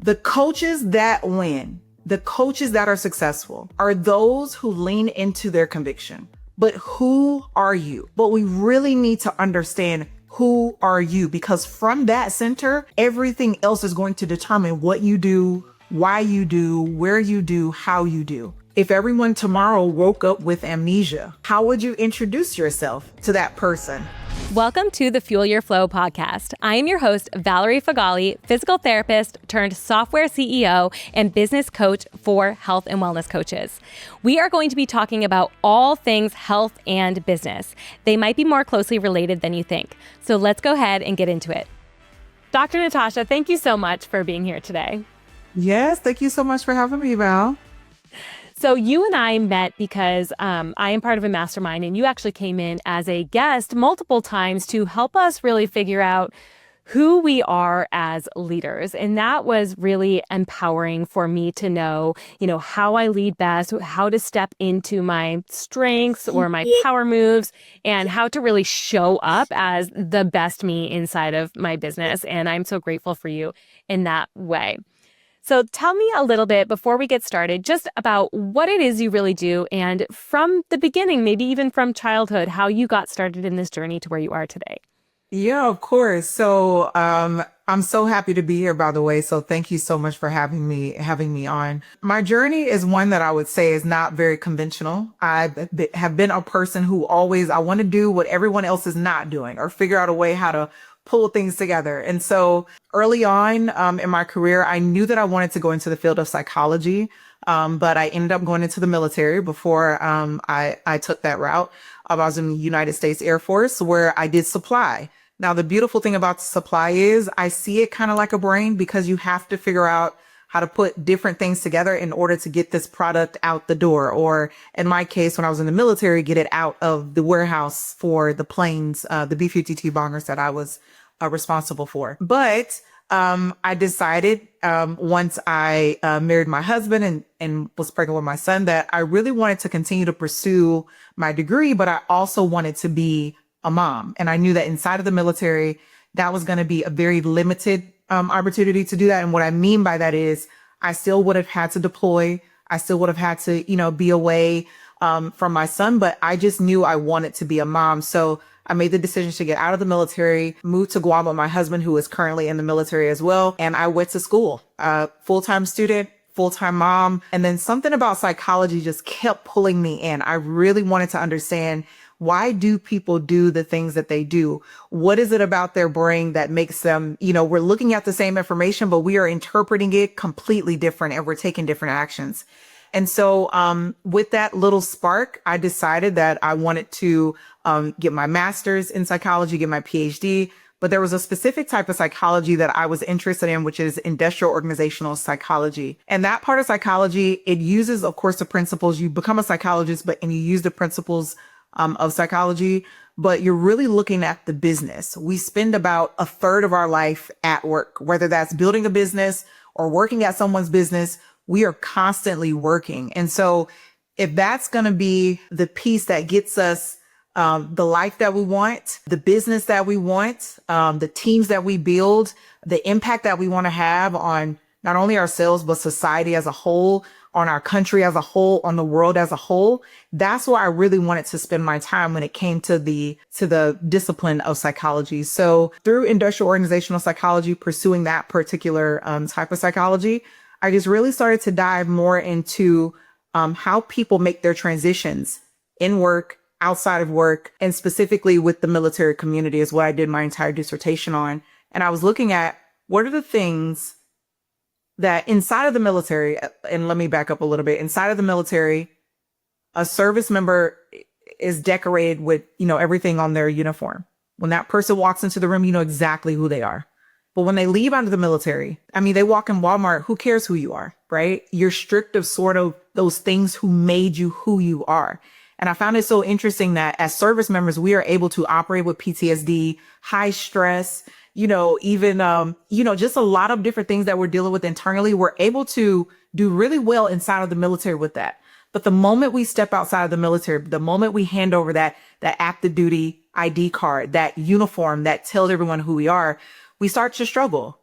The coaches that win, the coaches that are successful are those who lean into their conviction. But who are you? But we really need to understand who are you, because from that center, everything else is going to determine what you do, why you do, where you do, how you do. If everyone tomorrow woke up with amnesia, how would you introduce yourself to that person? Welcome to the Fuel Your Flow podcast. I am your host, Valerie Feghali, physical therapist turned software CEO and business coach for health and wellness coaches. We are going to be talking about all things health and business. They might be more closely related than you think. So let's go ahead and get into it. Dr. NaTasha, thank you so much for being here today. Yes, thank you so much for having me, Val. So you and I met because I am part of a mastermind, and you actually came in as a guest multiple times to help us really figure out who we are as leaders. And that was really empowering for me to know, how I lead best, how to step into my strengths or my power moves, and how to really show up as the best me inside of my business. And I'm so grateful for you in that way. So tell me a little bit before we get started, just about what it is you really do, and from the beginning, maybe even from childhood, how you got started in this journey to where you are today. Yeah, of course. So I'm so happy to be here, by the way. So thank you so much for having me on. My journey is one that I would say is not very conventional. I have been a person who I want to do what everyone else is not doing, or figure out a way how to pull things together. And so early on in my career, I knew that I wanted to go into the field of psychology, but I ended up going into the military before I took that route. I was in the United States Air Force, where I did supply. Now, the beautiful thing about supply is I see it kind of like a brain, because you have to figure out how to put different things together in order to get this product out the door. Or in my case, when I was in the military, get it out of the warehouse for the planes, the B-52 bombers that I was responsible for. But I decided once I married my husband and was pregnant with my son, that I really wanted to continue to pursue my degree, but I also wanted to be a mom. And I knew that inside of the military, that was going to be a very limited opportunity to do that. And what I mean by that is I still would have had to deploy. I still would have had to, be away from my son, but I just knew I wanted to be a mom. So I made the decision to get out of the military, move to Guam with my husband, who is currently in the military as well. And I went to school, full-time student, full-time mom. And then something about psychology just kept pulling me in. I really wanted to understand, why do people do the things that they do? What is it about their brain that makes them, we're looking at the same information, but we are interpreting it completely different, and we're taking different actions. And so with that little spark, I decided that I wanted to get my master's in psychology, get my PhD. But there was a specific type of psychology that I was interested in, which is industrial organizational psychology. And that part of psychology, it uses, of course, the principles. You become a psychologist, and you use the principles of psychology, but you're really looking at the business. We spend about a third of our life at work, whether that's building a business or working at someone's business. We are constantly working. And so if that's going to be the piece that gets us the life that we want, the business that we want, the teams that we build, the impact that we want to have on not only ourselves, but society as a whole, on our country as a whole, on the world as a whole, that's where I really wanted to spend my time when it came to the discipline of psychology. So through industrial organizational psychology, pursuing that particular type of psychology, I just really started to dive more into how people make their transitions in work, outside of work, and specifically with the military community is what I did my entire dissertation on. And I was looking at, what are the things that inside of the military, and let me back up a little bit, inside of the military, a service member is decorated with, everything on their uniform. When that person walks into the room, you know exactly who they are. But when they leave out of the military, they walk in Walmart, who cares who you are, right? You're stripped of sort of those things who made you who you are. And I found it so interesting that as service members, we are able to operate with PTSD, high stress, even, just a lot of different things that we're dealing with internally. We're able to do really well inside of the military with that. But the moment we step outside of the military, the moment we hand over that active duty ID card, that uniform that tells everyone who we are, we start to struggle.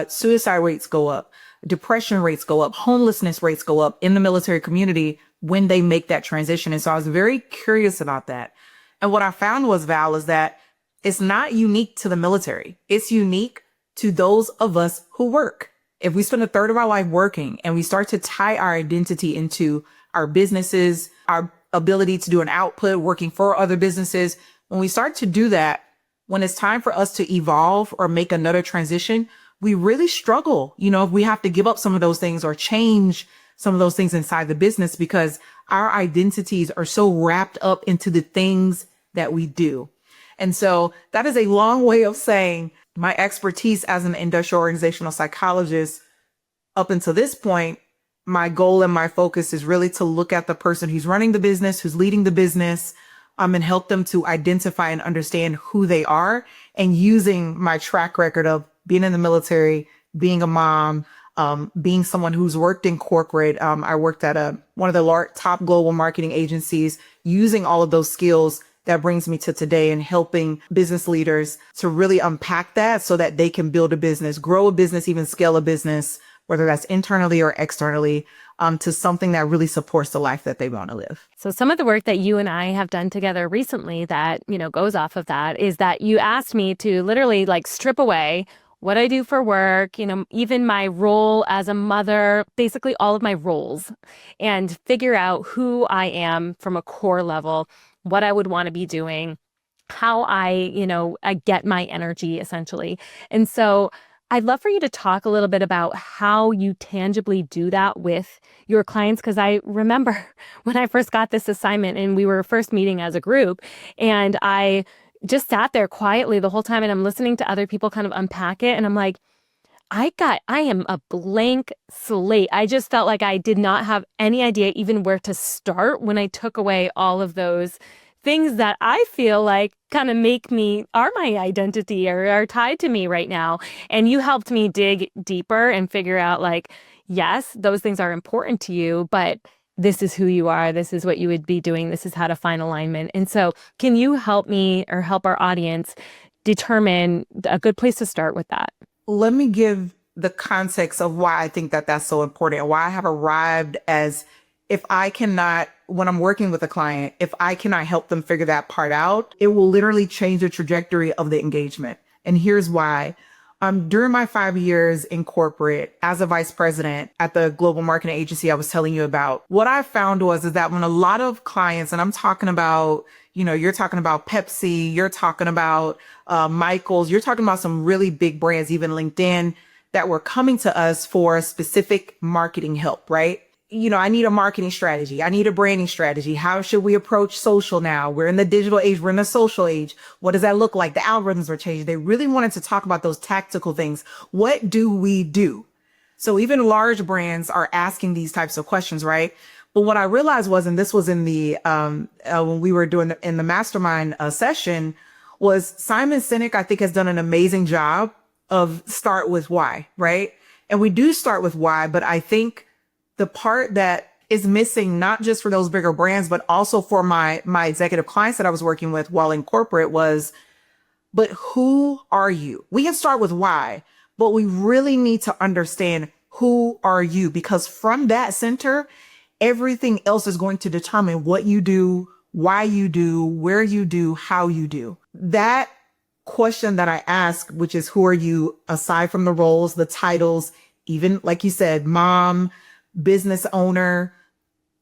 Suicide rates go up, depression rates go up, homelessness rates go up in the military community when they make that transition. And so I was very curious about that. And what I found was, Val, is that it's not unique to the military. It's unique to those of us who work. If we spend a third of our life working and we start to tie our identity into our businesses, our ability to do an output, working for other businesses, when we start to do that, when it's time for us to evolve or make another transition, we really struggle. If we have to give up some of those things or change some of those things inside the business because our identities are so wrapped up into the things that we do. And so that is a long way of saying my expertise as an industrial organizational psychologist up until this point, my goal and my focus is really to look at the person who's running the business, who's leading the business, and help them to identify and understand who they are, and using my track record of being in the military, being a mom, being someone who's worked in corporate. I worked at one of the top global marketing agencies, using all of those skills that brings me to today and helping business leaders to really unpack that so that they can build a business, grow a business, even scale a business, whether that's internally or externally, to something that really supports the life that they want to live. So some of the work that you and I have done together recently that, goes off of that is that you asked me to literally strip away what I do for work, even my role as a mother, basically all of my roles, and figure out who I am from a core level, what I would want to be doing, how I get my energy essentially. And so I'd love for you to talk a little bit about how you tangibly do that with your clients, because I remember when I first got this assignment and we were first meeting as a group, and I just sat there quietly the whole time and I'm listening to other people kind of unpack it. And I'm like, I am a blank slate. I just felt like I did not have any idea even where to start when I took away all of those things that I feel like kind of are my identity or are tied to me right now. And you helped me dig deeper and figure out yes, those things are important to you, but this is who you are. This is what you would be doing. This is how to find alignment. And so can you help me or help our audience determine a good place to start with that? Let me give the context of why I think that that's so important and why I have arrived as when I'm working with a client, if I cannot help them figure that part out, it will literally change the trajectory of the engagement. And here's why. During my 5 years in corporate as a vice president at the global marketing agency I was telling you about, what I found is that when a lot of clients, and I'm talking about, you're talking about Pepsi, you're talking about Michael's, you're talking about some really big brands, even LinkedIn, that were coming to us for specific marketing help, right? I need a marketing strategy. I need a branding strategy. How should we approach social now? We're in the digital age. We're in the social age. What does that look like? The algorithms are changing. They really wanted to talk about those tactical things. What do we do? So even large brands are asking these types of questions, right? But what I realized was, and this was in the, when we were doing in the mastermind session, was Simon Sinek, I think, has done an amazing job of start with why, right? And we do start with why, but I think the part that is missing, not just for those bigger brands, but also for my executive clients that I was working with while in corporate but who are you? We can start with why, but we really need to understand who are you, because from that center, everything else is going to determine what you do, why you do, where you do, how you do. That question that I ask, which is who are you, aside from the roles, the titles, even like you said, mom, business owner,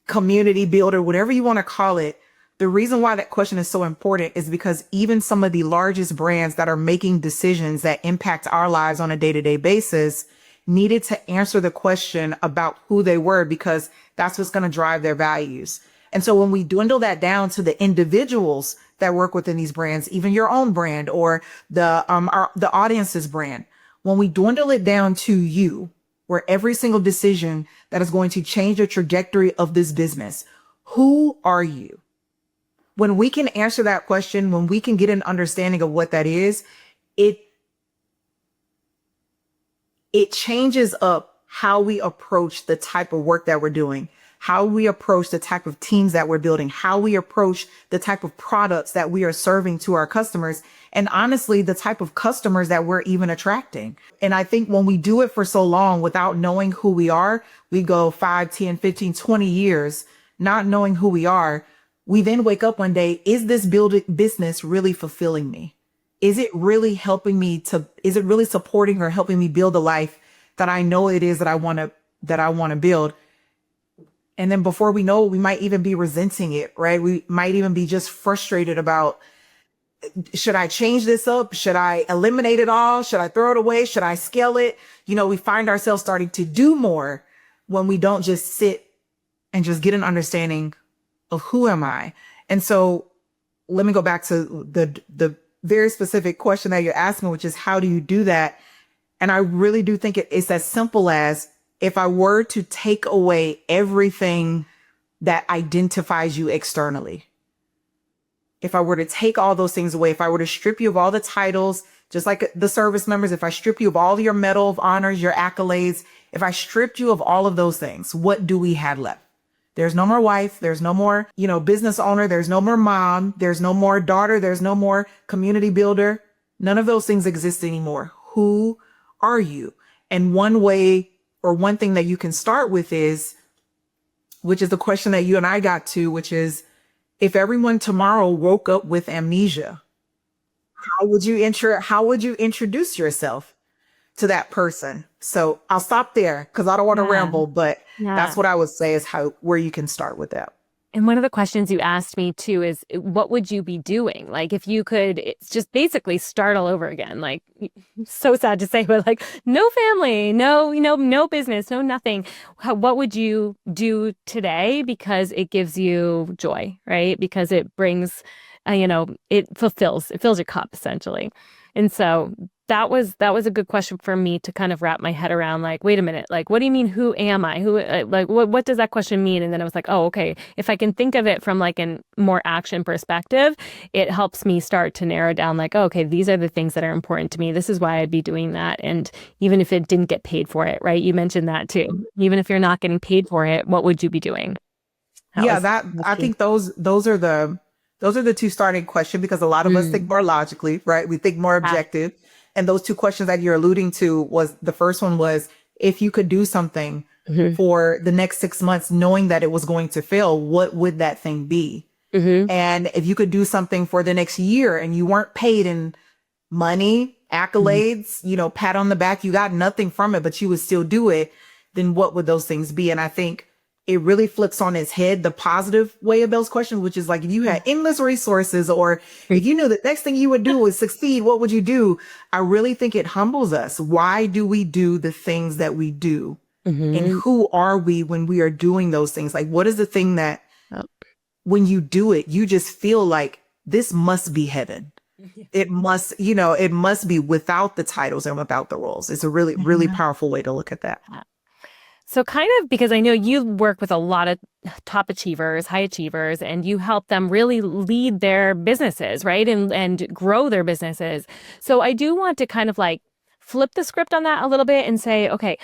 community builder, whatever you want to call it. The reason why that question is so important is because even some of the largest brands that are making decisions that impact our lives on a day-to-day basis needed to answer the question about who they were, because that's what's going to drive their values. And so when we dwindle that down to the individuals that work within these brands, even your own brand or the audience's brand, when we dwindle it down to you, where every single decision that is going to change the trajectory of this business, who are you? When we can answer that question, when we can get an understanding of what that is, it changes up how we approach the type of work that we're doing. how we approach the type of teams that we're building, how we approach the type of products that we are serving to our customers, and honestly, the type of customers that we're even attracting. And I think when we do it for so long without knowing who we are, we go 5, 10, 15, 20 years not knowing who we are. We then wake up one day, is this business really fulfilling me? Is it really is it really supporting or helping me build a life that I know it is that I want to build? And then before we know it, we might even be resenting it, right? We might even be just frustrated about, should I change this up? Should I eliminate it all? Should I throw it away? Should I scale it? We find ourselves starting to do more when we don't just sit and just get an understanding of who am I? And so let me go back to the very specific question that you're asking, which is how do you do that? And I really do think it's as simple as, if I were to take away everything that identifies you externally, if I were to take all those things away, if I were to strip you of all the titles, just like the service members, if I strip you of all your medal of honors, your accolades, if I stripped you of all of those things, what do we have left? There's no more wife. There's no more, business owner. There's no more mom. There's no more daughter. There's no more community builder. None of those things exist anymore. Who are you? And one way or one thing that you can start with which is the question that you and I got to, which is, if everyone tomorrow woke up with amnesia, how would you introduce yourself to that person? So I'll stop there because I don't want to ramble, but that's what I would say is where you can start with that. And one of the questions you asked me too is, what would you be doing? Like, if you could, it's just basically start all over again. Like, so sad to say, but like, no family, no business, no nothing. What would you do today? Because it gives you joy, right? Because it brings, it fills your cup essentially. And so that was a good question for me to kind of wrap my head around. Like, wait a minute, like, what do you mean? Who am I? What does that question mean? And then I was like, oh, okay. If I can think of it from like a more action perspective, it helps me start to narrow down like, oh, okay, these are the things that are important to me. This is why I'd be doing that. And even if it didn't get paid for it, right? You mentioned that too. Even if you're not getting paid for it, what would you be doing? I think those are the two starting questions, because a lot of us think more logically, right? We think more objective. And those two questions that you're alluding to, was the first one was, if you could do something for the next 6 months, knowing that it was going to fail, what would that thing be? And if you could do something for the next year and you weren't paid in money, accolades, pat on the back, you got nothing from it, but you would still do it, then what would those things be? And I think it really flips on its head the positive way of those questions, which is like, if you had endless resources, or if you knew the next thing you would do was succeed, what would you do? I really think it humbles us. Why do we do the things that we do? And who are we when we are doing those things? Like, what is the thing that when you do it, you just feel like this must be heaven. It must, it must be, without the titles and without the roles. It's a really, really powerful way to look at that. So kind of, because I know you work with a lot of top achievers, high achievers, and you help them really lead their businesses, right? And grow their businesses. So I do want to kind of like flip the script on that a little bit and say, okay,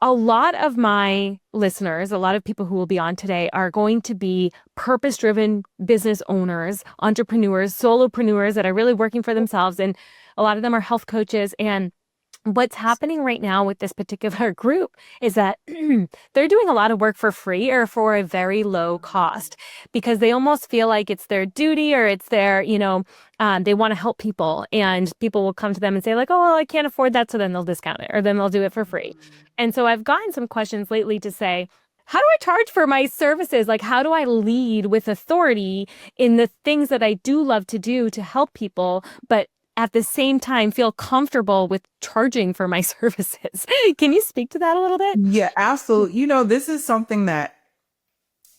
a lot of my listeners, a lot of people who will be on today are going to be purpose-driven business owners, entrepreneurs, solopreneurs that are really working for themselves. And a lot of them are health coaches. And what's happening right now with this particular group is that they're doing a lot of work for free or for a very low cost, because they almost feel like it's their duty, or it's their, they want to help people, and people will come to them and say like, oh, well, I can't afford that. So then they'll discount it, or then they'll do it for free. And so I've gotten some questions lately to say, how do I charge for my services? Like, how do I lead with authority in the things that I do love to do to help people, but at the same time feel comfortable with charging for my services? Can you speak to that a little bit? Yeah, absolutely. This is something that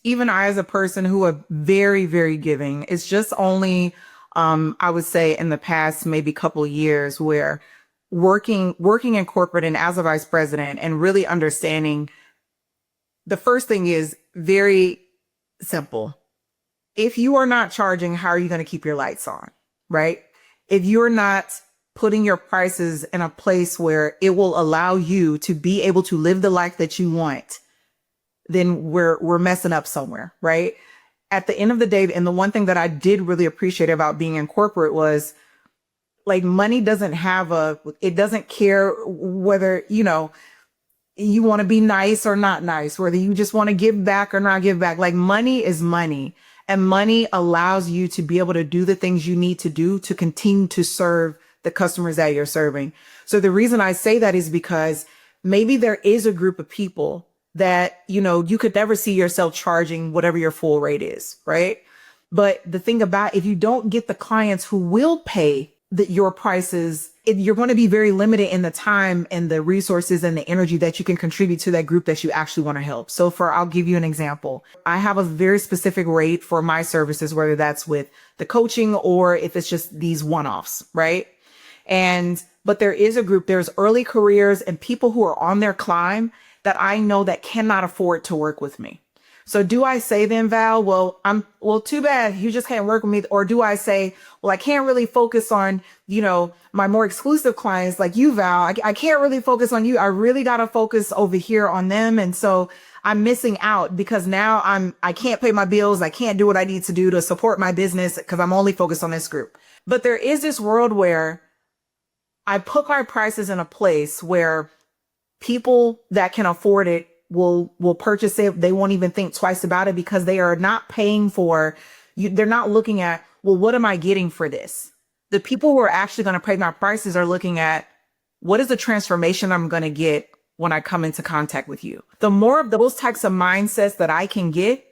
even I, as a person who are very, very giving, it's just only, I would say in the past, maybe couple years, where working in corporate and as a vice president and really understanding, the first thing is very simple. If you are not charging, how are you going to keep your lights on, right? If you're not putting your prices in a place where it will allow you to be able to live the life that you want, then we're messing up somewhere, right? At the end of the day, and the one thing that I did really appreciate about being in corporate was like money it doesn't care whether, you want to be nice or not nice, whether you just want to give back or not give back. Like money is money, and money allows you to be able to do the things you need to do to continue to serve the customers that you're serving. So the reason I say that is because maybe there is a group of people that, you could never see yourself charging whatever your full rate is, right? But the thing about, if you don't get the clients who will pay your prices, you're going to be very limited in the time and the resources and the energy that you can contribute to that group that you actually want to help. So I'll give you an example. I have a very specific rate for my services, whether that's with the coaching or if it's just these one-offs, right? But there is a group, there's early careers and people who are on their climb that I know that cannot afford to work with me. So do I say then, Val, well, too bad you just can't work with me? Or do I say, well, I can't really focus on, my more exclusive clients like you, Val. I can't really focus on you. I really got to focus over here on them. And so I'm missing out because now I can't pay my bills. I can't do what I need to do to support my business because I'm only focused on this group. But there is this world where I put my prices in a place where people that can afford it will purchase it. They won't even think twice about it because they are not paying for you. They're not looking at, well, what am I getting for this? The people who are actually going to pay my prices are looking at, what is the transformation I'm going to get when I come into contact with you? The more of those types of mindsets that I can get,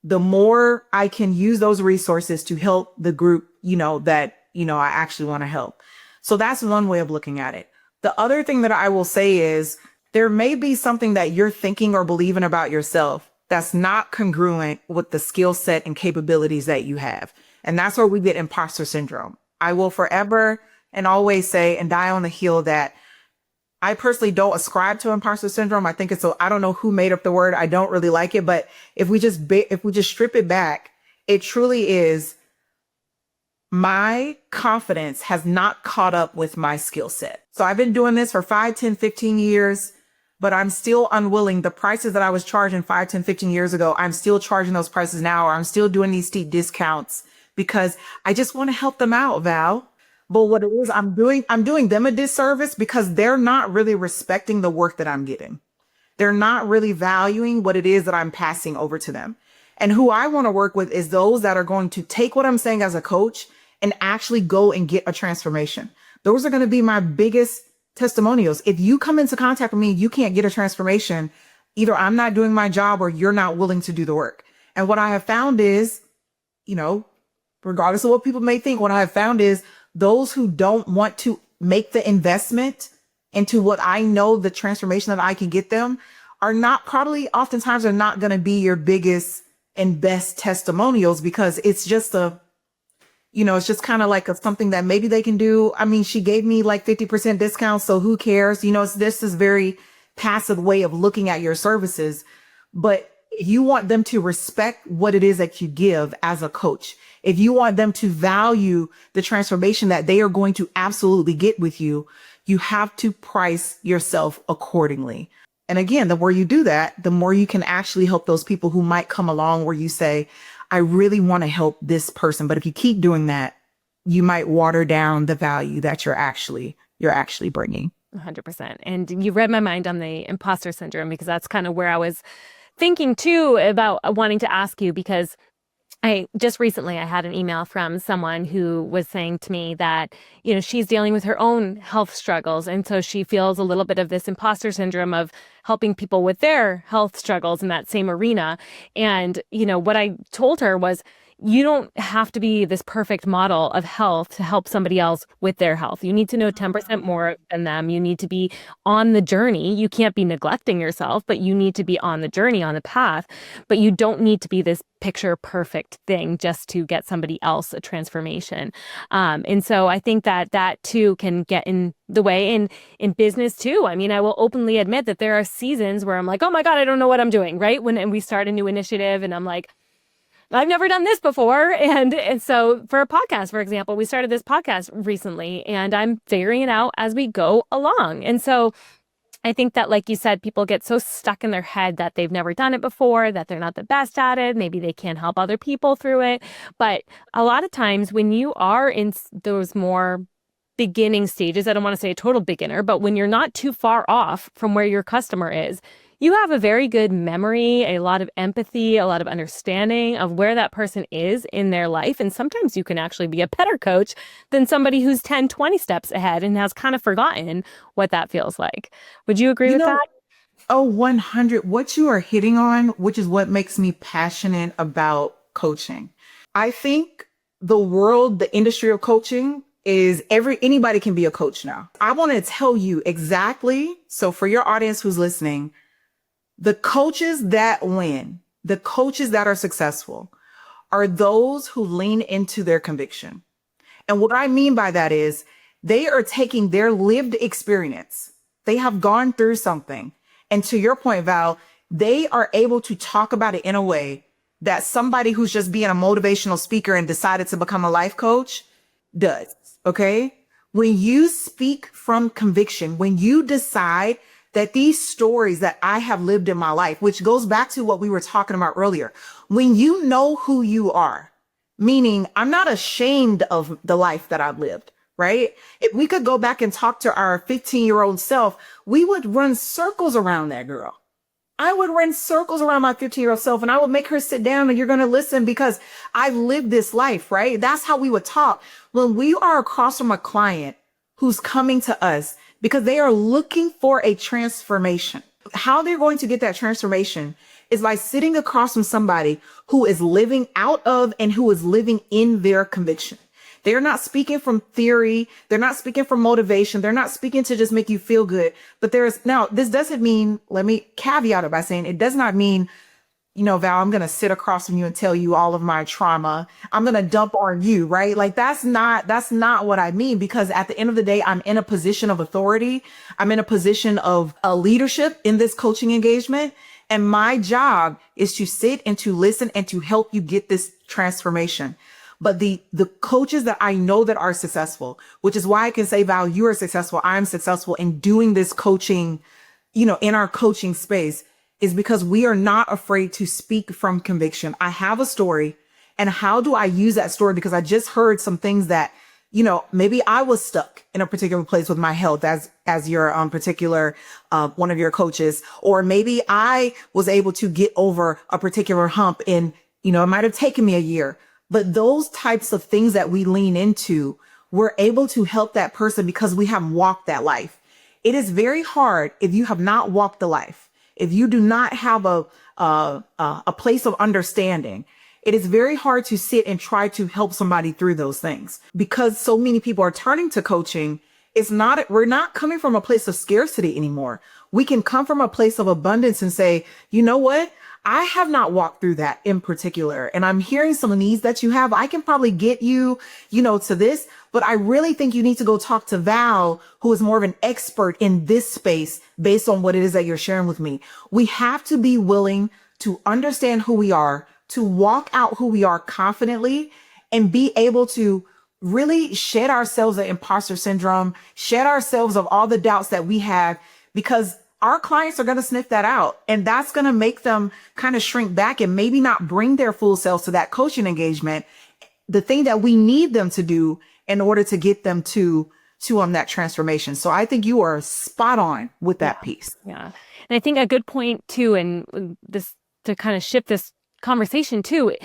the more I can use those resources to help the group, that, I actually want to help. So that's one way of looking at it. The other thing that I will say is there may be something that you're thinking or believing about yourself that's not congruent with the skill set and capabilities that you have. And that's where we get imposter syndrome. I will forever and always say and die on the hill that I personally don't ascribe to imposter syndrome. I think I don't know who made up the word. I don't really like it. But if we just strip it back, it truly is my confidence has not caught up with my skill set. So I've been doing this for 5, 10, 15 years, but I'm still unwilling. The prices that I was charging 5, 10, 15 years ago, I'm still charging those prices now, or I'm still doing these steep discounts because I just want to help them out, Val. But what it is, I'm doing them a disservice because they're not really respecting the work that I'm getting. They're not really valuing what it is that I'm passing over to them. And who I want to work with is those that are going to take what I'm saying as a coach and actually go and get a transformation. Those are going to be my biggest testimonials. If you come into contact with me, you can't get a transformation. Either I'm not doing my job or you're not willing to do the work. And what I have found is, regardless of what people may think, what I have found is those who don't want to make the investment into what I know, the transformation that I can get them, oftentimes are not going to be your biggest and best testimonials because it's just it's just kind of like something that maybe they can do. I mean, she gave me like 50% discount, so who cares? This is very passive way of looking at your services. But if you want them to respect what it is that you give as a coach, if you want them to value the transformation that they are going to absolutely get with you, you have to price yourself accordingly. And again, the more you do that, the more you can actually help those people who might come along where you say, I really want to help this person. But if you keep doing that, you might water down the value that you're actually bringing. 100%. And you read my mind on the imposter syndrome because that's kind of where I was thinking too about wanting to ask you, because I had an email from someone who was saying to me that, she's dealing with her own health struggles. And so she feels a little bit of this imposter syndrome of helping people with their health struggles in that same arena. And, what I told her was, you don't have to be this perfect model of health to help somebody else with their health. You need to know 10% more than them. You need to be on the journey. You can't be neglecting yourself, but you need to be on the journey, on the path. But you don't need to be this picture perfect thing just to get somebody else a transformation. And so I think that too can get in the way in business too. I mean, I will openly admit that there are seasons where I'm like, oh my God, I don't know what I'm doing, right? And we start a new initiative and I'm like, I've never done this before. And so for a podcast, for example, we started this podcast recently and I'm figuring it out as we go along. And so I think that, like you said, people get so stuck in their head that they've never done it before, that they're not the best at it. Maybe they can't help other people through it. But a lot of times when you are in those more beginning stages, I don't want to say a total beginner, but when you're not too far off from where your customer is, you have a very good memory, a lot of empathy, a lot of understanding of where that person is in their life. And sometimes you can actually be a better coach than somebody who's 10, 20 steps ahead and has kind of forgotten what that feels like. Would you agree You with know, that? oh, 100. What you are hitting on, which is what makes me passionate about coaching. I think the world, the industry of coaching is anybody can be a coach now. I want to tell you exactly. So for your audience who's listening, the coaches that win, the coaches that are successful are those who lean into their conviction. And what I mean by that is they are taking their lived experience. They have gone through something. And to your point, Val, they are able to talk about it in a way that somebody who's just being a motivational speaker and decided to become a life coach does. Okay. When you speak from conviction, when you decide that these stories that I have lived in my life, which goes back to what we were talking about earlier, when you know who you are, meaning I'm not ashamed of the life that I've lived, right? If we could go back and talk to our 15-year-old self, we would run circles around that girl. I would run circles around my 15-year-old self and I would make her sit down and you're going to listen because I lived this life, right? That's how we would talk. When we are across from a client who's coming to us because they are looking for a transformation, how they're going to get that transformation is by sitting across from somebody who is living out of and who is living in their conviction. They're not speaking from theory. They're not speaking from motivation. They're not speaking to just make you feel good. But this doesn't mean, let me caveat it by saying it does not mean, Val, I'm going to sit across from you and tell you all of my trauma. I'm going to dump on you, right? Like that's not what I mean, because at the end of the day, I'm in a position of authority. I'm in a position of leadership in this coaching engagement. And my job is to sit and to listen and to help you get this transformation. But the coaches that I know that are successful, which is why I can say, Val, you are successful. I'm successful in doing this coaching, in our coaching space, is because we are not afraid to speak from conviction. I have a story, and how do I use that story? Because I just heard some things that, maybe I was stuck in a particular place with my health as your particular one of your coaches, or maybe I was able to get over a particular hump and, it might have taken me a year. But those types of things that we lean into, we're able to help that person because we have walked that life. It is very hard if you have not walked the life. If you do not have a place of understanding, it is very hard to sit and try to help somebody through those things because so many people are turning to coaching. We're not coming from a place of scarcity anymore. We can come from a place of abundance and say, you know what? I have not walked through that in particular. And I'm hearing some needs that you have. I can probably get you, to this, but I really think you need to go talk to Val, who is more of an expert in this space based on what it is that you're sharing with me. We have to be willing to understand who we are, to walk out who we are confidently and be able to really shed ourselves of imposter syndrome, shed ourselves of all the doubts that we have, because our clients are going to sniff that out, and that's going to make them kind of shrink back and maybe not bring their full selves to that coaching engagement, the thing that we need them to do in order to get them to that transformation. So I think you are spot on with that piece. Yeah. And I think a good point too, and this to kind of shift this conversation too,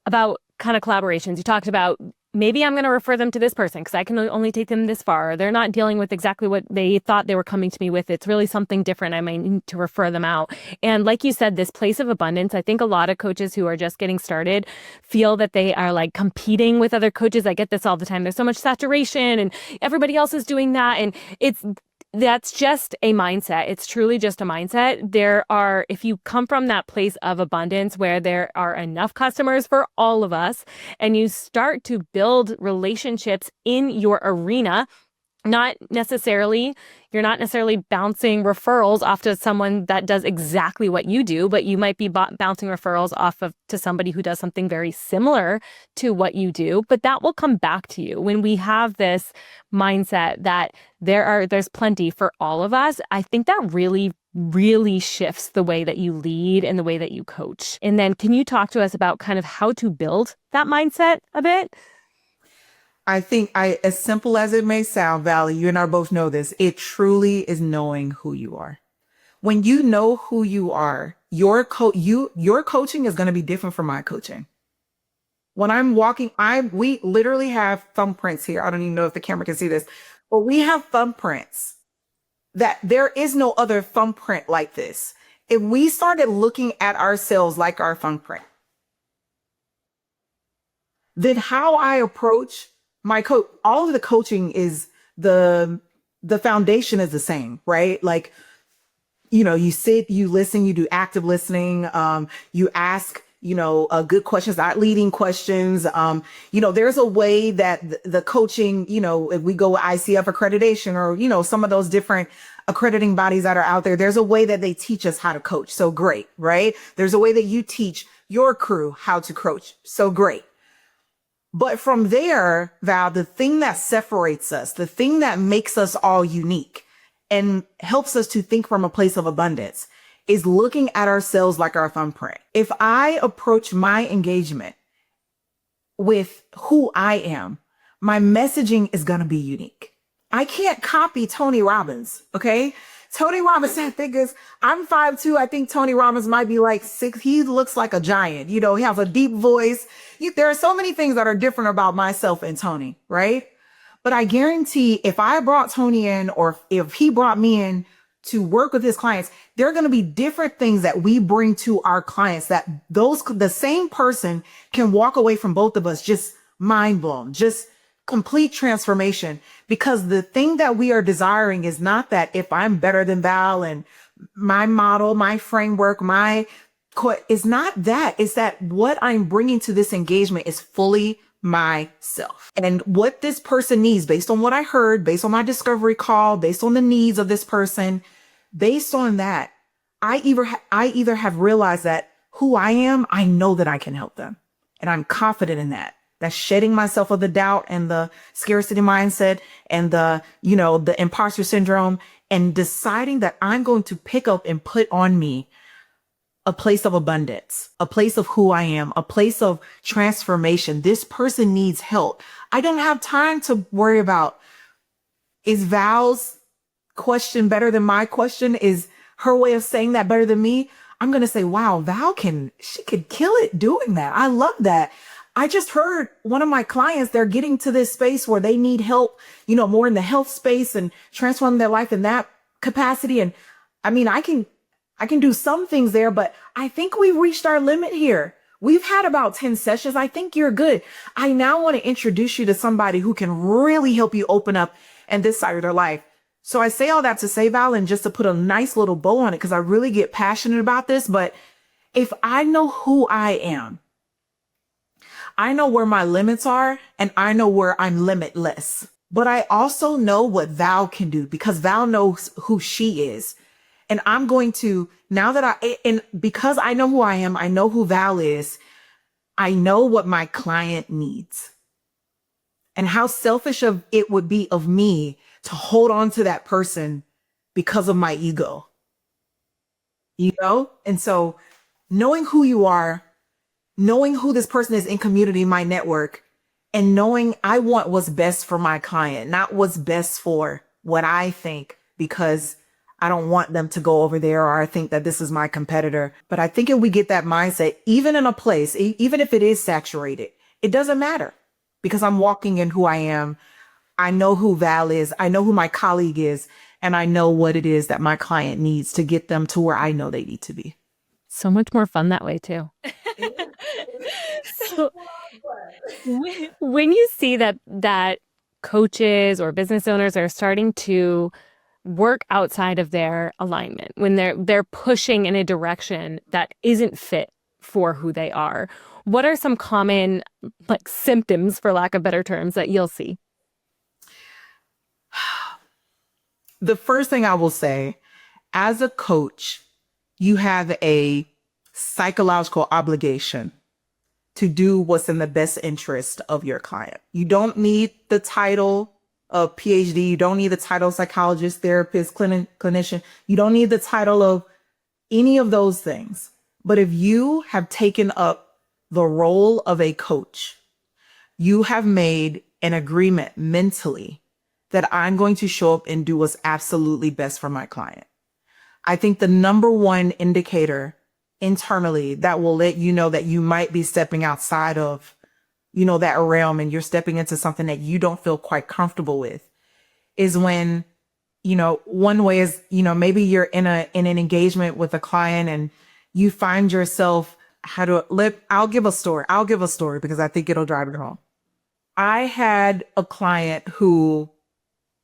about kind of collaborations. You talked about maybe I'm going to refer them to this person because I can only take them this far. Or they're not dealing with exactly what they thought they were coming to me with. It's really something different. I might need to refer them out. And like you said, this place of abundance, I think a lot of coaches who are just getting started feel that they are like competing with other coaches. I get this all the time. There's so much saturation and everybody else is doing that. And that's just a mindset. It's truly just a mindset. If you come from that place of abundance where there are enough customers for all of us, and you start to build relationships in your arena, You're not necessarily bouncing referrals off to someone that does exactly what you do, but you might be bouncing referrals off of to somebody who does something very similar to what you do. But that will come back to you when we have this mindset that there's plenty for all of us. I think that really shifts the way that you lead and the way that you coach. And then can you talk to us about kind of how to build that mindset a bit? I think as simple as it may sound, Valerie, you and I both know this, it truly is knowing who you are. When you know who you are, your coaching is going to be different from my coaching. When I'm walking, we literally have thumbprints here. I don't even know if the camera can see this, but we have thumbprints that there is no other thumbprint like this. If we started looking at ourselves like our thumbprint, then how I approach my coach, all of the coaching is the foundation is the same, right? Like, you sit, you listen, you do active listening, you ask, good questions, not leading questions. There's a way that the coaching, if we go with ICF accreditation or, some of those different accrediting bodies that are out there, there's a way that they teach us how to coach. So great, right? There's a way that you teach your crew how to coach. So great. But from there, Val, the thing that separates us, the thing that makes us all unique and helps us to think from a place of abundance is looking at ourselves like our thumbprint. If I approach my engagement with who I am, my messaging is going to be unique. I can't copy Tony Robbins, okay? Tony Robbins, I think I'm 5'2". I think Tony Robbins might be like 6. He looks like a giant. He has a deep voice. There are so many things that are different about myself and Tony, right? But I guarantee if I brought Tony in or if he brought me in to work with his clients, there are going to be different things that we bring to our clients that the same person can walk away from both of us just mind blown, just complete transformation, because the thing that we are desiring is not that if I'm better than Val and my model, my framework, it's not that. It's that what I'm bringing to this engagement is fully myself and what this person needs based on what I heard, based on my discovery call, based on the needs of this person. Based on that, I either have realized that who I am, I know that I can help them. And I'm confident in that. That's shedding myself of the doubt and the scarcity mindset and the imposter syndrome, and deciding that I'm going to pick up and put on me a place of abundance, a place of who I am, a place of transformation. This person needs help. I don't have time to worry about, is Val's question better than my question? Is her way of saying that better than me? I'm going to say, wow, she could kill it doing that. I love that. I just heard one of my clients, they're getting to this space where they need help, more in the health space and transforming their life in that capacity. And I mean, I can do some things there, but I think we've reached our limit here. We've had about 10 sessions. I think you're good. I now want to introduce you to somebody who can really help you open up in this side of their life. So I say all that to say, Val, and just to put a nice little bow on it, because I really get passionate about this. But if I know who I am, I know where my limits are, and I know where I'm limitless. But I also know what Val can do, because Val knows who she is. And I'm going to, because I know who I am, I know who Val is, I know what my client needs. And how selfish it would be of me to hold on to that person because of my ego. And so knowing who you are, knowing who this person is in community, my network, and knowing I want what's best for my client, not what's best for what I think, because I don't want them to go over there, or I think that this is my competitor. But I think if we get that mindset, even in a place, even if it is saturated, it doesn't matter, because I'm walking in who I am. I know who Val is. I know who my colleague is. And I know what it is that my client needs to get them to where I know they need to be. So much more fun that way too. So when you see that coaches or business owners are starting to work outside of their alignment, when they're pushing in a direction that isn't fit for who they are, what are some common symptoms, for lack of better terms, that you'll see? the first thing I will say, as a coach, you have a psychological obligation to do what's in the best interest of your client. You don't need the title of PhD. You don't need the title of psychologist, therapist, clinician. You don't need the title of any of those things. But if you have taken up the role of a coach, you have made an agreement mentally that I'm going to show up and do what's absolutely best for my client. I think the number one indicator internally that will let you know that you might be stepping outside of, that realm, and you're stepping into something that you don't feel quite comfortable with, is when, one way is, maybe you're in an engagement with a client and you find yourself, I'll give a story because I think it'll drive it home. I had a client who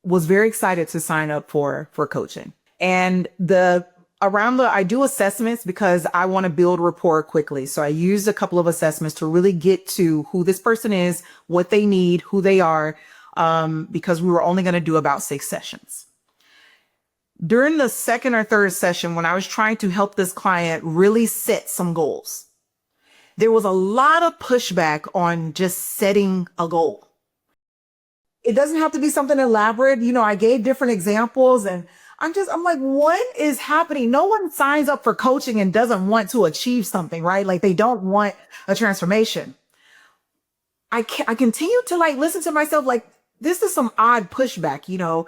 was very excited to sign up for coaching. And I do assessments because I want to build rapport quickly. So I used a couple of assessments to really get to who this person is, what they need, who they are, because we were only going to do about 6 sessions. During the second or third session, when I was trying to help this client really set some goals, there was a lot of pushback on just setting a goal. It doesn't have to be something elaborate. I gave different examples, and I'm like, what is happening? No one signs up for coaching and doesn't want to achieve something, right? Like, they don't want a transformation. I continue to listen to myself, like, this is some odd pushback,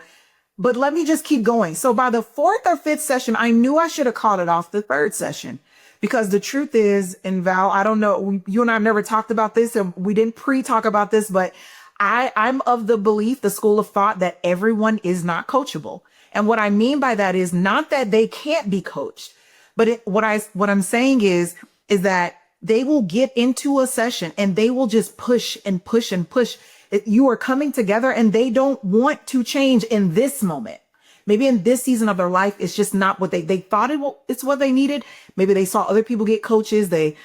but let me just keep going. So by the 4th or 5th session, I knew I should have called it off the 3rd session, because the truth is, and Val, I don't know, you and I have never talked about this, and we didn't pre-talk about this, but I'm of the belief, the school of thought, that everyone is not coachable. And what I mean by that is not that they can't be coached, but what I'm saying is that they will get into a session and they will just push and push and push. You are coming together and they don't want to change in this moment. Maybe in this season of their life, it's just not what they thought it's what they needed. Maybe they saw other people get coaches. They,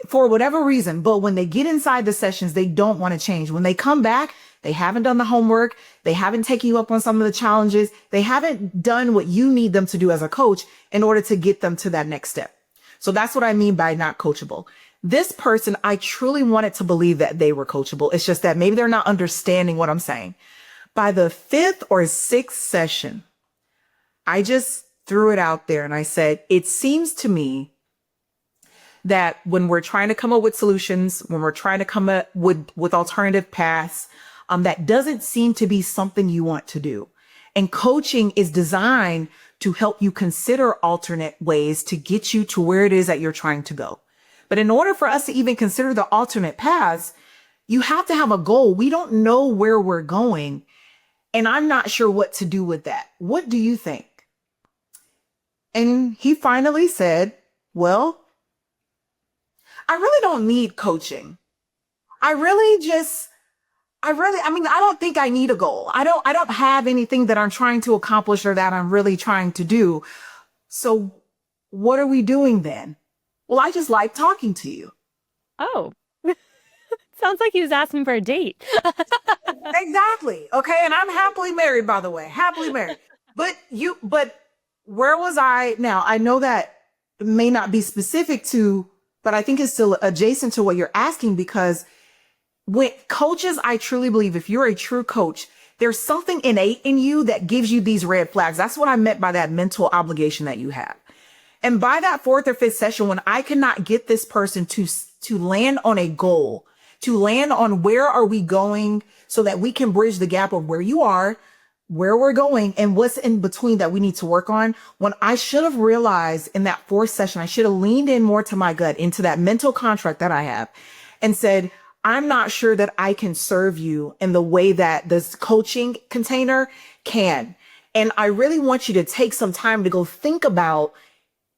for whatever reason, but when they get inside the sessions, they don't want to change. When they come back, they haven't done the homework. They haven't taken you up on some of the challenges. They haven't done what you need them to do as a coach in order to get them to that next step. So that's what I mean by not coachable. This person, I truly wanted to believe that they were coachable. It's just that maybe they're not understanding what I'm saying. By the 5th or 6th session, I just threw it out there and I said, it seems to me that when we're trying to come up with solutions, when we're trying to come up with alternative paths, that doesn't seem to be something you want to do. And coaching is designed to help you consider alternate ways to get you to where it is that you're trying to go. But in order for us to even consider the alternate paths, you have to have a goal. We don't know where we're going, and I'm not sure what to do with that. What do you think? And he finally said, well, I really don't need coaching. I don't think I need a goal. I don't have anything that I'm trying to accomplish or that I'm really trying to do. So what are we doing then? Well, I just like talking to you. Oh, sounds like he was asking for a date. Exactly. Okay. And I'm happily married, by the way, happily married. But where was I now? I know that may not be specific to, but I think it's still adjacent to what you're asking, because with coaches, I truly believe if you're a true coach, there's something innate in you that gives you these red flags. That's what I meant by that mental obligation that you have. And by that 4th or 5th session, when I cannot get this person to land on a goal, to land on where are we going so that we can bridge the gap of where you are, where we're going, and what's in between that we need to work on. When I should have realized in that 4th session, I should have leaned in more to my gut, into that mental contract that I have, and said, I'm not sure that I can serve you in the way that this coaching container can. And I really want you to take some time to go think about,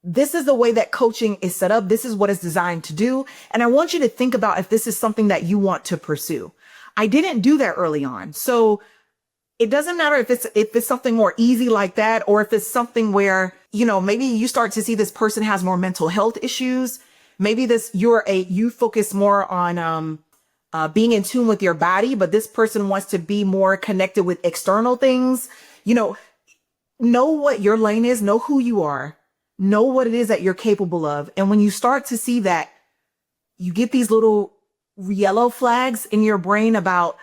this is the way that coaching is set up. This is what it's designed to do. And I want you to think about if this is something that you want to pursue. I didn't do that early on. So it doesn't matter if it's something more easy like that, or if it's something where, maybe you start to see this person has more mental health issues. Maybe you focus more on, being in tune with your body, but this person wants to be more connected with external things. You know what your lane is, know who you are, know what it is that you're capable of. And when you start to see that, you get these little yellow flags in your brain about,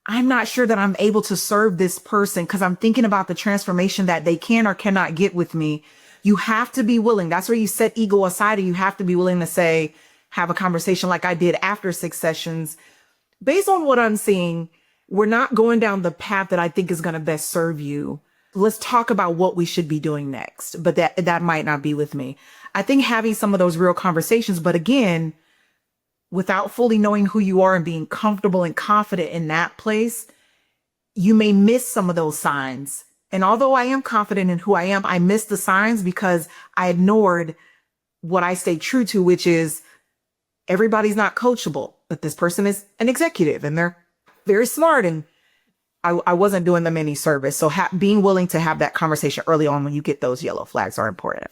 I'm not sure that I'm able to serve this person because I'm thinking about the transformation that they can or cannot get with me. You have to be willing. That's where you set ego aside, and you have to be willing to say, have a conversation like I did after 6 sessions. Based on what I'm seeing, we're not going down the path that I think is going to best serve you. Let's talk about what we should be doing next. But that might not be with me. I think having some of those real conversations, but again, without fully knowing who you are and being comfortable and confident in that place, you may miss some of those signs. And although I am confident in who I am, I miss the signs because I ignored what I stay true to, which is everybody's not coachable, but this person is an executive and they're very smart. And I wasn't doing them any service. So being willing to have that conversation early on when you get those yellow flags are important.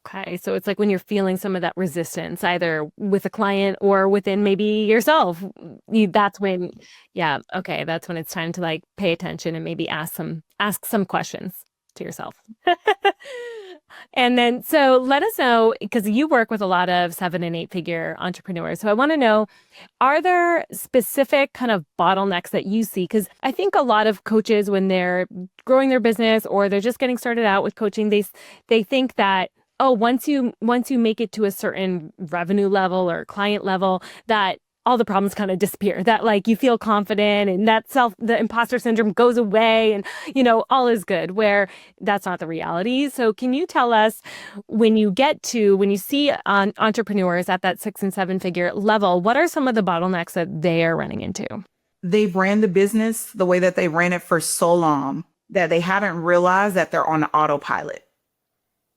Okay. So it's like when you're feeling some of that resistance, either with a client or within maybe yourself, that's when, yeah. Okay. That's when it's time to like pay attention and maybe ask some questions to yourself. And then, so let us know, because you work with a lot of 7 and 8 figure entrepreneurs. So I want to know, are there specific kind of bottlenecks that you see? Because I think a lot of coaches, when they're growing their business or they're just getting started out with coaching, they think that, oh, once you make it to a certain revenue level or client level, that all the problems kind of disappear, that like you feel confident and the imposter syndrome goes away and, all is good, where that's not the reality. So can you tell us, when you see entrepreneurs at that 6 and 7 figure level, what are some of the bottlenecks that they are running into? They've ran the business the way that they ran it for so long that they haven't realized that they're on autopilot.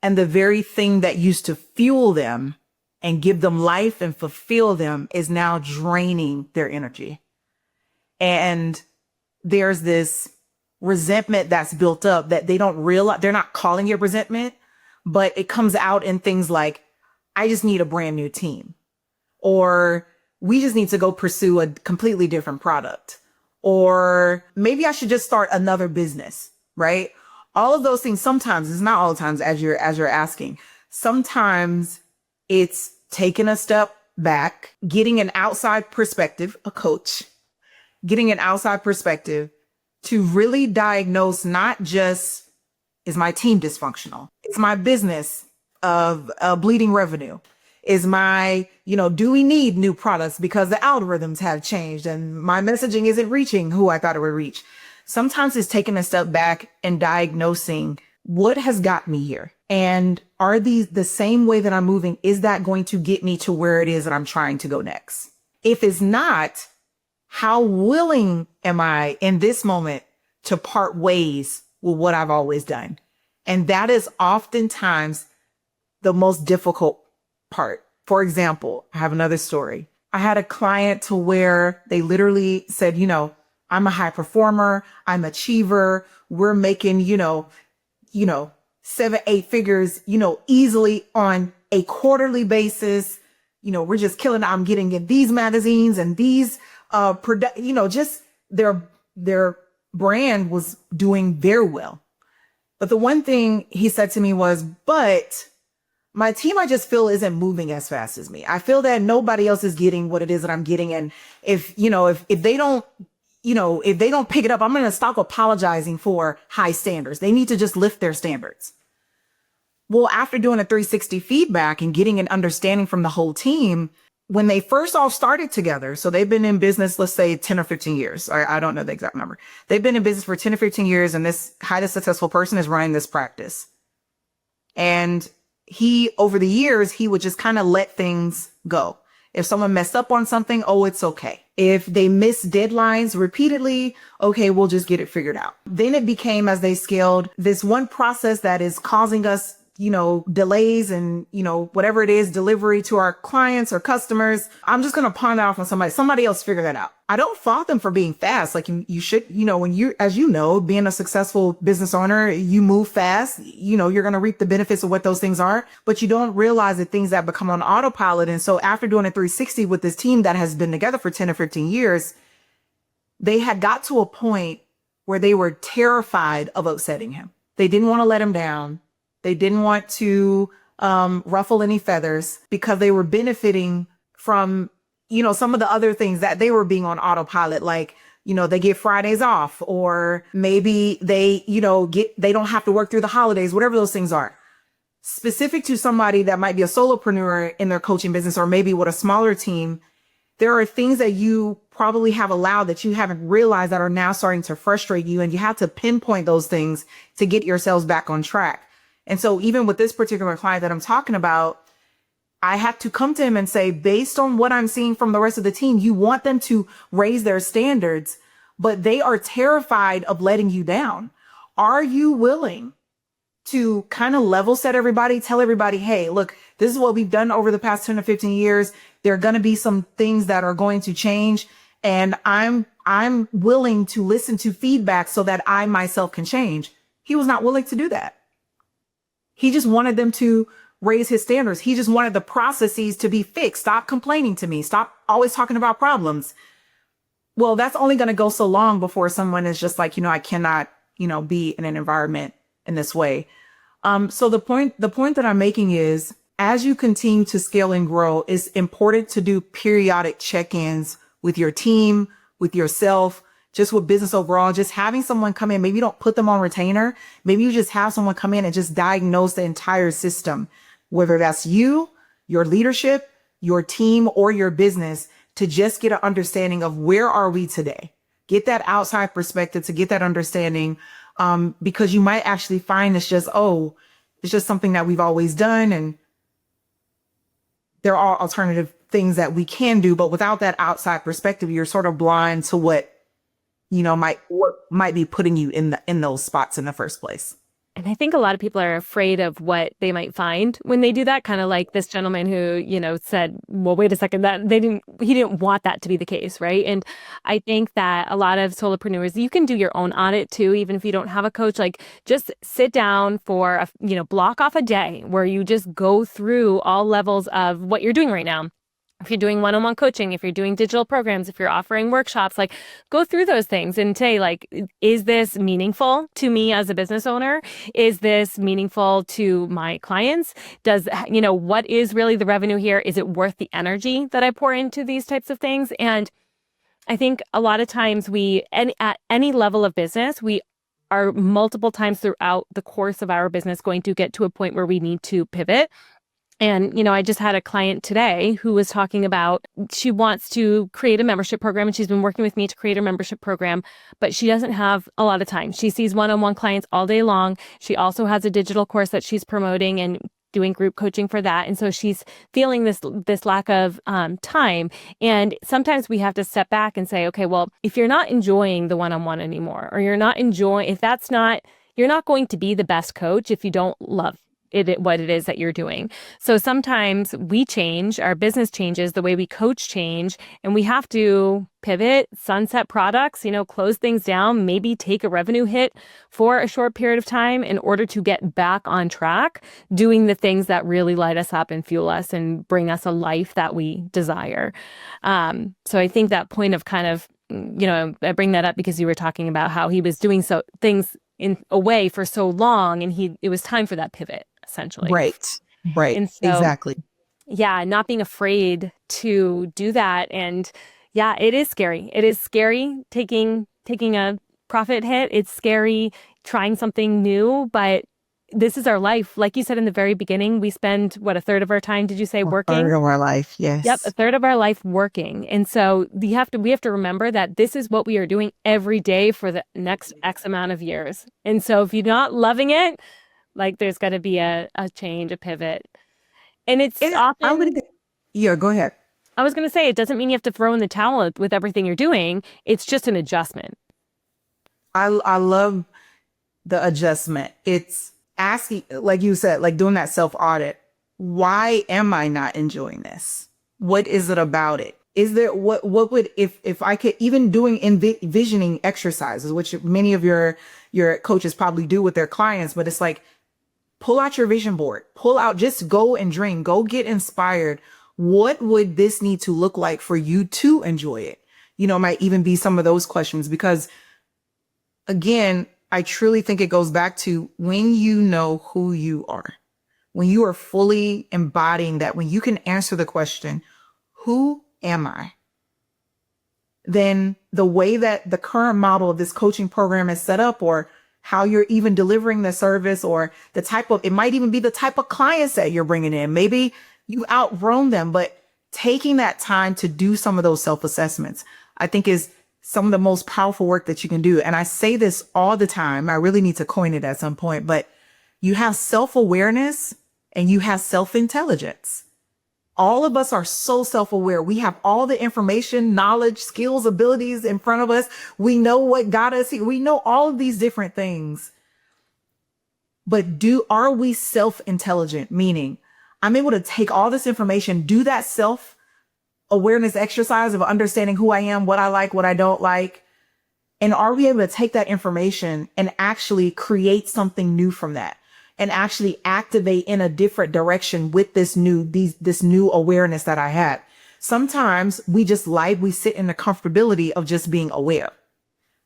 And the very thing that used to fuel them and give them life and fulfill them is now draining their energy. And there's this resentment that's built up that they don't realize. They're not calling it resentment, but it comes out in things like, I just need a brand new team, or we just need to go pursue a completely different product, or maybe I should just start another business, right? All of those things. Sometimes, it's not all the times as you're asking. Sometimes it's taking a step back, getting an outside perspective, a coach, getting an outside perspective to really diagnose not just, is my team dysfunctional? Is my business of bleeding revenue? Is my, do we need new products because the algorithms have changed and my messaging isn't reaching who I thought it would reach? Sometimes it's taking a step back and diagnosing what has got me here. And are these the same way that I'm moving? Is that going to get me to where it is that I'm trying to go next? If it's not, how willing am I in this moment to part ways with what I've always done? And that is oftentimes the most difficult part. For example, I have another story. I had a client to where they literally said, I'm a high performer, I'm an achiever, we're making, 7, 8 figures, easily on a quarterly basis. We're just killing it. I'm getting in these magazines and these, just their brand was doing very well. But the one thing he said to me was, but my team, I just feel isn't moving as fast as me. I feel that nobody else is getting what it is that I'm getting. And if they don't, if they don't pick it up, I'm going to stop apologizing for high standards. They need to just lift their standards. Well, after doing a 360 feedback and getting an understanding from the whole team, when they first all started together, so they've been in business, let's say 10 or 15 years. I don't know the exact number. They've been in business for 10 or 15 years, and this highly successful person is running this practice. And over the years, he would just kind of let things go. If someone messed up on something, oh, it's okay. If they miss deadlines repeatedly, okay, we'll just get it figured out. Then it became, as they scaled, this one process that is causing us, delays and, whatever it is, delivery to our clients or customers. I'm just going to pawn that off on somebody else figure that out. I don't fault them for being fast. Like you should, when as being a successful business owner, you move fast, you're going to reap the benefits of what those things are, but you don't realize the things that become on autopilot. And so after doing a 360 with this team that has been together for 10 or 15 years, they had got to a point where they were terrified of upsetting him. They didn't want to let him down. They didn't want to ruffle any feathers because they were benefiting from, some of the other things that they were being on autopilot, like, they get Fridays off, or maybe they, they don't have to work through the holidays, whatever those things are. Specific to somebody that might be a solopreneur in their coaching business, or maybe with a smaller team, there are things that you probably have allowed that you haven't realized that are now starting to frustrate you. And you have to pinpoint those things to get yourselves back on track. And so even with this particular client that I'm talking about, I had to come to him and say, based on what I'm seeing from the rest of the team, you want them to raise their standards, but they are terrified of letting you down. Are you willing to kind of level set everybody, tell everybody, hey, look, this is what we've done over the past 10 to 15 years. There are going to be some things that are going to change. And I'm willing to listen to feedback so that I myself can change. He was not willing to do that. He just wanted them to raise his standards. He just wanted the processes to be fixed. Stop complaining to me. Stop always talking about problems. Well, that's only going to go so long before someone is just like, I cannot, be in an environment in this way. So the point that I'm making is, as you continue to scale and grow, it's important to do periodic check-ins with your team, with yourself, just with business overall. Just having someone come in, maybe you don't put them on retainer. Maybe you just have someone come in and just diagnose the entire system, whether that's you, your leadership, your team, or your business, to just get an understanding of where are we today. Get that outside perspective to get that understanding, because you might actually find it's just something that we've always done, and there are alternative things that we can do, but without that outside perspective, you're sort of blind to what might be putting you in those spots in the first place. And I think a lot of people are afraid of what they might find when they do that, kind of like this gentleman who, said, well, wait a second, he didn't want that to be the case, right? And I think that a lot of solopreneurs, you can do your own audit too, even if you don't have a coach. Like, just sit down for block off a day where you just go through all levels of what you're doing right now. If you're doing one-on-one coaching, if you're doing digital programs, if you're offering workshops, like, go through those things and say, like, is this meaningful to me as a business owner? Is this meaningful to my clients? What is really the revenue here? Is it worth the energy that I pour into these types of things? And I think a lot of times at any level of business, we are multiple times throughout the course of our business going to get to a point where we need to pivot. And, I just had a client today who was talking about she wants to create a membership program, and she's been working with me to create a membership program, but she doesn't have a lot of time. She sees one-on-one clients all day long. She also has a digital course that she's promoting and doing group coaching for that. And so she's feeling this lack of time. And sometimes we have to step back and say, okay, well, if you're not enjoying the one-on-one anymore, or you're not going to be the best coach if you don't love what it is that you're doing. So sometimes we change, our business changes, the way we coach change, and we have to pivot, sunset products, close things down, maybe take a revenue hit for a short period of time in order to get back on track, doing the things that really light us up and fuel us and bring us a life that we desire. So I think that point of kind of, I bring that up because you were talking about how he was doing things in a way for so long, and it was time for that pivot, essentially. Right. And so, exactly. Yeah, not being afraid to do that. And yeah, it is scary. It is scary taking a profit hit. It's scary trying something new, but this is our life. Like you said in the very beginning, we spend, a third of our time, did you say, working? A third of our life, yes. Yep, a third of our life working. And so we have to remember that this is what we are doing every day for the next X amount of years. And so if you're not loving it, like, there's got to be a change, a pivot. And go ahead. I was going to say, it doesn't mean you have to throw in the towel with everything you're doing. It's just an adjustment. I love the adjustment. It's asking, like you said, like doing that self-audit. Why am I not enjoying this? What is it about it? Is there, what would, if I could, even doing envisioning exercises, which many of your coaches probably do with their clients, but it's like, pull out your vision board, just go and dream, go get inspired. What would this need to look like for you to enjoy it? Might even be some of those questions, because again, I truly think it goes back to when you know who you are, when you are fully embodying that, when you can answer the question, who am I? Then the way that the current model of this coaching program is set up, or how you're even delivering the service, or the type of, it might even be the type of clients that you're bringing in. Maybe you outgrown them, but taking that time to do some of those self-assessments, I think is some of the most powerful work that you can do. And I say this all the time. I really need to coin it at some point, but you have self-awareness and you have self-intelligence. All of us are so self-aware. We have all the information, knowledge, skills, abilities in front of us. We know what got us here. We know all of these different things. But are we self-intelligent? Meaning, I'm able to take all this information, do that self-awareness exercise of understanding who I am, what I like, what I don't like. And are we able to take that information and actually create something new from that? And actually activate in a different direction with this new awareness that I had. Sometimes we sit in the comfortability of just being aware,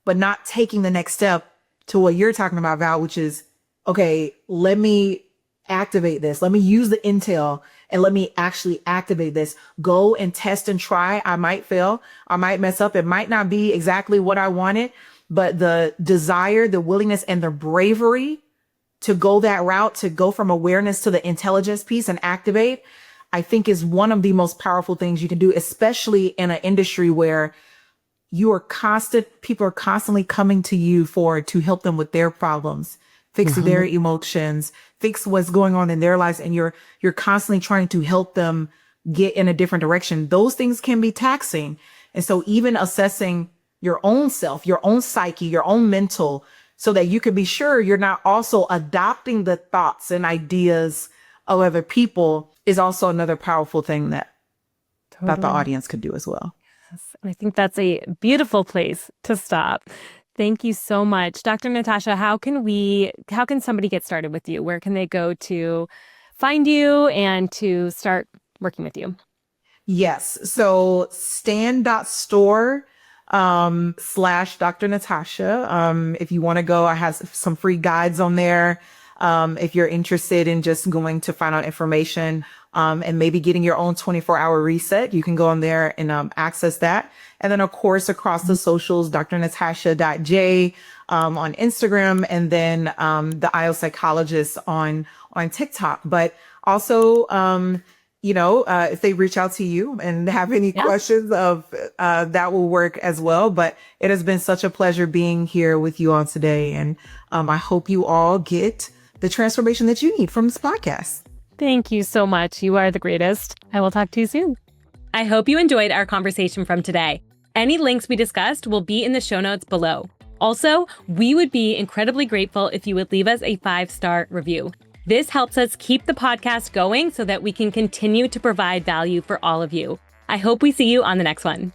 but not taking the next step to what you're talking about, Val, which is, okay, let me activate this. Let me use the intel and let me actually activate this. Go and test and try. I might fail. I might mess up. It might not be exactly what I wanted, but the desire, the willingness, and the bravery to go that route, to go from awareness to the intelligence piece and activate, I think is one of the most powerful things you can do, especially in an industry where people are constantly coming to you to help them with their problems, fix their emotions, fix what's going on in their lives. And you're constantly trying to help them get in a different direction. Those things can be taxing. And so even assessing your own self, your own psyche, your own mental, so that you can be sure you're not also adopting the thoughts and ideas of other people, is also another powerful thing that the audience could do as well. Yes. And I think that's a beautiful place to stop. Thank you so much. Dr. NaTasha, how can somebody get started with you? Where can they go to find you and to start working with you? Yes. So stan.store / Dr. NaTasha. If you want to go, I have some free guides on there. If you're interested in just going to find out information, and maybe getting your own 24-hour reset, you can go on there and, access that. And then of course, across the socials, drnatasha.j, on Instagram, and then, the IO Psychologist on TikTok. But also, if they reach out to you and have any questions that will work as well. But it has been such a pleasure being here with you on today. And I hope you all get the transformation that you need from this podcast. Thank you so much. You are the greatest. I will talk to you soon. I hope you enjoyed our conversation from today. Any links we discussed will be in the show notes below. Also, we would be incredibly grateful if you would leave us a 5-star review. This helps us keep the podcast going so that we can continue to provide value for all of you. I hope we see you on the next one.